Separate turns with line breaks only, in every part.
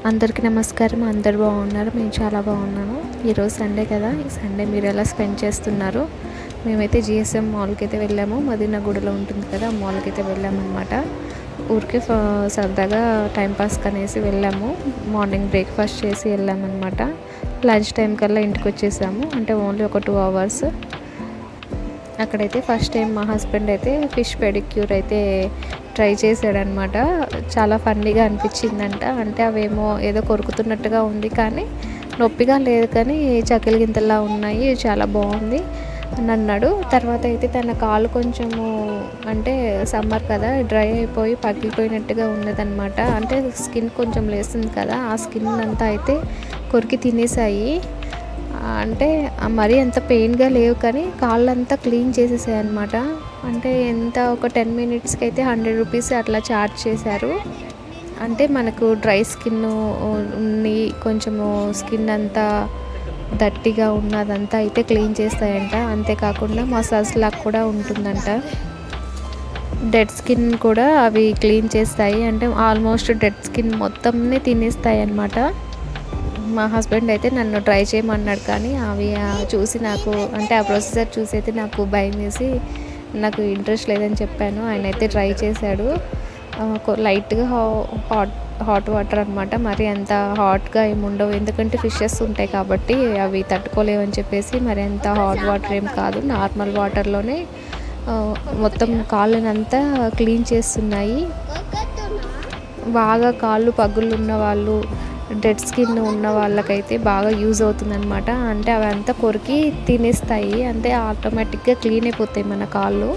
అందరికీ నమస్కారం. అందరు బాగున్నారు, మేము చాలా బాగున్నాము. ఈరోజు సండే కదా, ఈ సండే మీరు ఎలా స్పెండ్ చేస్తున్నారు? మేమైతే జిఎస్ఎం మాల్కి అయితే వెళ్ళాము. మదీనాగూడలో ఉంటుంది కదా, ఆ మాల్కి అయితే వెళ్ళామన్నమాట. ఊరికే సరదాగా టైంపాస్కి అనేసి వెళ్ళాము. మార్నింగ్ బ్రేక్ఫాస్ట్ చేసి వెళ్ళామన్నమాట. లంచ్ టైం కల్లా ఇంటికి వచ్చేసాము. అంటే ఓన్లీ ఒక 2 అవర్స్. అక్కడైతే ఫస్ట్ టైం మా హస్బెండ్ అయితే ఫిష్ పెడిక్యూర్ అయితే ట్రై చేశాడనమాట. చాలా ఫన్నీగా అనిపించిందంట. అంటే అవేమో ఏదో కొరుకుతున్నట్టుగా ఉంది, కానీ నొప్పిగా లేదు, కానీ చకిలి గింతలా ఉన్నాయి, చాలా బాగుంది అని అన్నాడు. తర్వాత అయితే తన కాలు కొంచెము, అంటే సమ్మర్ కదా, డ్రై అయిపోయి పగిలిపోయినట్టుగా ఉన్నదనమాట. అంటే స్కిన్ కొంచెం లేస్తుంది కదా, ఆ స్కిన్ అంతా అయితే కొరికి తినేసాయి. అంటే మరీ అంత పెయిన్గా లేవు, కానీ కాళ్ళంతా క్లీన్ చేసేసాయి అనమాట. అంటే ఎంత ఒక 10 మినిట్స్కి అయితే 100 రూపీస్ అట్లా ఛార్జ్ చేశారు. అంటే మనకు డ్రై స్కిన్ ఉన్ని కొంచెము స్కిన్ అంతా దట్టిగా ఉన్నదంతా అయితే క్లీన్ చేస్తాయంట. అంతేకాకుండా మసాజ్ లాగా కూడా ఉంటుందంట. డెడ్ స్కిన్ కూడా అవి క్లీన్ చేస్తాయి. అంటే ఆల్మోస్ట్ డెడ్ స్కిన్ మొత్తంని తినేస్తాయి అన్నమాట. మా హస్బెండ్ అయితే నన్ను ట్రై చేయమన్నాడు, కానీ అవి చూసి నాకు, అంటే ఆ ప్రొసీజర్ చూసి అయితే నాకు భయం వేసి నాకు ఇంట్రెస్ట్ లేదని చెప్పాను. ఆయన అయితే ట్రై చేశాడు. లైట్గా హాట్ వాటర్ అనమాట, మరి అంత హాట్గా ఏమి ఉండవు, ఎందుకంటే ఫిషెస్ ఉంటాయి కాబట్టి అవి తట్టుకోలేవని చెప్పేసి. మరి అంత హాట్ వాటర్ ఏం కాదు, నార్మల్ వాటర్లోనే మొత్తం కాళ్ళనంతా క్లీన్ చేస్తున్నాయి. బాగా కాళ్ళు పగుళ్ళు ఉన్న వాళ్ళు, డెడ్ స్కిన్ ఉన్న వాళ్ళకైతే బాగా యూజ్ అవుతుందన్నమాట. అంటే అవి అంతా కొరికి తినేస్తాయి, అంటే ఆటోమేటిక్గా క్లీన్ అయిపోతాయి మన కాళ్ళు.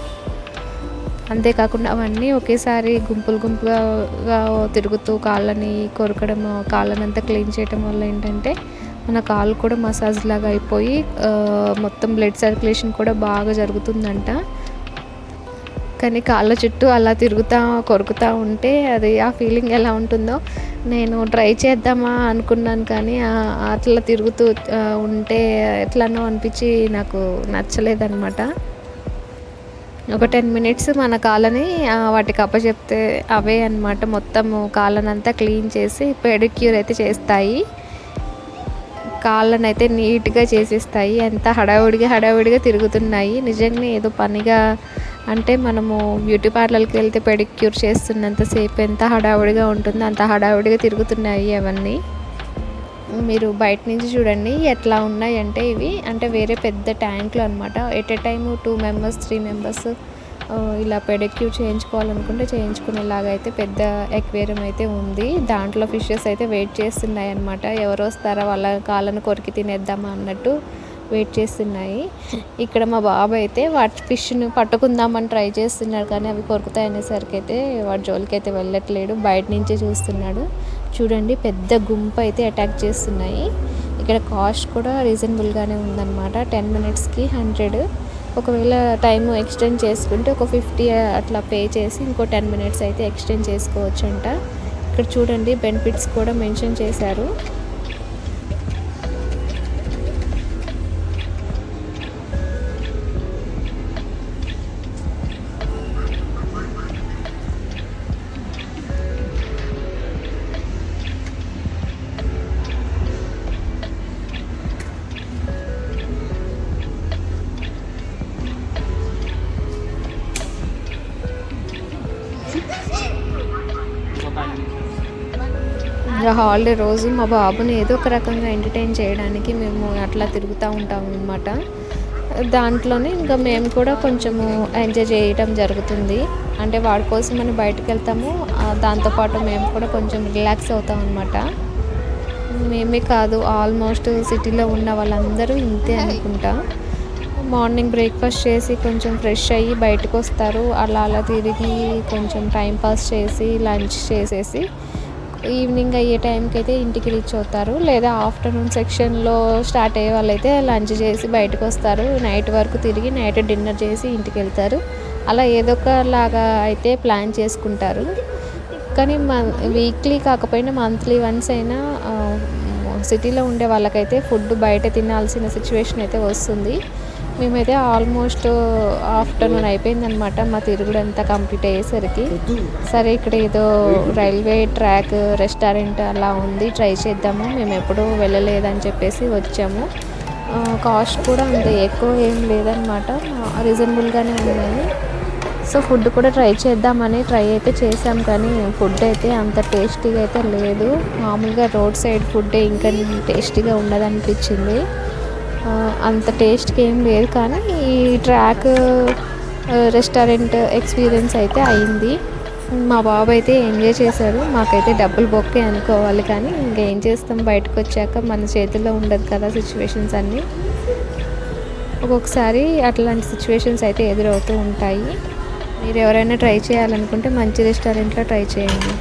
అంతేకాకుండా అవన్నీ ఒకేసారి గుంపులుగా తిరుగుతూ కాళ్ళని కొరకడం, కాళ్ళనంతా క్లీన్ చేయడం వల్ల ఏంటంటే మన కాళ్ళు కూడా మసాజ్ లాగా అయిపోయి మొత్తం బ్లడ్ సర్క్యులేషన్ కూడా బాగా జరుగుతుందంట. కానీ కాళ్ళ చుట్టూ అలా కొరుకుతూ ఉంటే అది ఆ ఫీలింగ్ ఎలా ఉంటుందో నేను ట్రై చేద్దామా అనుకున్నాను, కానీ అట్లా తిరుగుతూ ఉంటే ఎట్లనో అనిపించి నాకు నచ్చలేదన్నమాట. ఒక 10 మినిట్స్ మన కాళ్ళని వాటికి అప్పచెప్తే అవే అన్నమాట మొత్తము కాళ్ళనంతా క్లీన్ చేసి పెడిక్యూర్ అయితే చేస్తాయి. కాళ్ళని అయితే నీట్గా చేసేస్తాయి. ఎంత హడావుడిగా తిరుగుతున్నాయి. నిజంగా ఏదో పనిగా, అంటే మనము బ్యూటీ పార్లర్కి వెళ్తే పెడిక్యూర్ చేస్తున్నంతసేపు ఎంత హడావుడిగా ఉంటుందో అంత హడావుడిగా తిరుగుతున్నాయి అవన్నీ. మీరు బయట నుంచి చూడండి ఎట్లా ఉన్నాయి అంటే ఇవి, అంటే వేరే పెద్ద ట్యాంకులు అనమాట. At a time 2 members 3 members ఇలా పెడిక్యూర్ చేయించుకోవాలనుకుంటే చేయించుకునేలాగా అయితే పెద్ద ఎక్వేరియం అయితే ఉంది. దాంట్లో ఫిషెస్ అయితే వెయిట్ చేస్తున్నాయి అనమాట. ఎవరు వస్తారా వాళ్ళ కాళ్ళను కొరికి తినేద్దామా అన్నట్టు వెయిట్ చేస్తున్నాయి. ఇక్కడ మా బాబు అయితే వాటి ఫిష్ను పట్టుకుందామని ట్రై చేస్తున్నాడు, కానీ అవి కొరుకుతాయి అనేసరికి అయితే వాటి జోలికి అయితే వెళ్ళట్లేడు, బయట నుంచే చూస్తున్నాడు. చూడండి పెద్ద గుంపు అయితే అటాక్ చేస్తున్నాయి. ఇక్కడ కాస్ట్ కూడా రీజనబుల్గానే ఉందన్నమాట. 10 మినిట్స్కి 100. ఒకవేళ టైం ఎక్స్టెండ్ చేసుకుంటే ఒక 50 అట్లా పే చేసి ఇంకో 10 మినిట్స్ అయితే ఎక్స్టెండ్ చేసుకోవచ్చు అంట. ఇక్కడ చూడండి బెనిఫిట్స్ కూడా మెన్షన్ చేశారు. హాలిడే రోజు మా బాబుని ఏదో ఒక రకంగా ఎంటర్టైన్ చేయడానికి మేము అట్లా తిరుగుతూ ఉంటాం అన్నమాట. దాంట్లోనే ఇంకా మేము కూడా కొంచెము ఎంజాయ్ చేయడం జరుగుతుంది. అంటే వాడి కోసం మనం బయటకు వెళ్తాము, దాంతోపాటు మేము కూడా కొంచెం రిలాక్స్ అవుతాం అన్నమాట. మేమే కాదు, ఆల్మోస్ట్ సిటీలో ఉన్న వాళ్ళందరూ ఇంతే అనుకుంటా. మార్నింగ్ బ్రేక్ఫాస్ట్ చేసి కొంచెం ఫ్రెష్ అయ్యి బయటకు వస్తారు. అలా తిరిగి కొంచెం టైంపాస్ చేసి లంచ్ చేసేసి ఈవినింగ్ అయ్యే టైంకి అయితే ఇంటికి రీచ్ అవుతారు. లేదా ఆఫ్టర్నూన్ సెక్షన్లో స్టార్ట్ అయ్యే వాళ్ళైతే లంచ్ చేసి బయటకు వస్తారు. నైట్ వరకు తిరిగి నైట్ డిన్నర్ చేసి ఇంటికి వెళ్తారు. అలా ఏదో ఒకలాగా అయితే ప్లాన్ చేసుకుంటారు. కానీ వీక్లీ కాకపోయినా మంత్లీ వన్స్ అయినా సిటీలో ఉండే వాళ్ళకైతే ఫుడ్ బయట తినాల్సిన సిచ్యువేషన్ అయితే వస్తుంది. మేమైతే ఆల్మోస్ట్ ఆఫ్టర్నూన్ అయిపోయిందనమాట మా తిరుగుడు అంతా కంప్లీట్ అయ్యేసరికి. సరే ఇక్కడ ఏదో రైల్వే ట్రాక్ రెస్టారెంట్ అలా ఉంది, ట్రై చేద్దాము, మేము ఎప్పుడూ వెళ్ళలేదని చెప్పేసి వచ్చాము. కాస్ట్ కూడా అంత ఎక్కువ ఏం లేదనమాట, రీజనబుల్గానే ఉన్నాయి. సో ఫుడ్ కూడా ట్రై చేద్దామని ట్రై అయితే చేసాం, కానీ ఫుడ్ అయితే అంత టేస్టీగా అయితే లేదు. మామూలుగా రోడ్ సైడ్ ఫుడ్ ఇంకా టేస్టీగా ఉండదనిపించింది. అంత టేస్ట్గా ఏం లేదు, కానీ ఈ ట్రాక్ రెస్టారెంట్ ఎక్స్పీరియన్స్ అయితే అయింది. మా బాబు అయితే ఎంజాయ్ చేశాడు. మాకైతే డబ్బులు బొక్కే అనుకోవాలి, కానీ ఇంకేం చేస్తాం, బయటకు వచ్చాక మన చేతుల్లో ఉండదు కదా సిచ్యువేషన్స్ అన్నీ. ఒక్కొక్కసారి అట్లాంటి సిచ్యువేషన్స్ అయితే ఎదురవుతూ ఉంటాయి. మీరు ఎవరైనా ట్రై చేయాలనుకుంటే మంచి రెస్టారెంట్లో ట్రై చేయండి.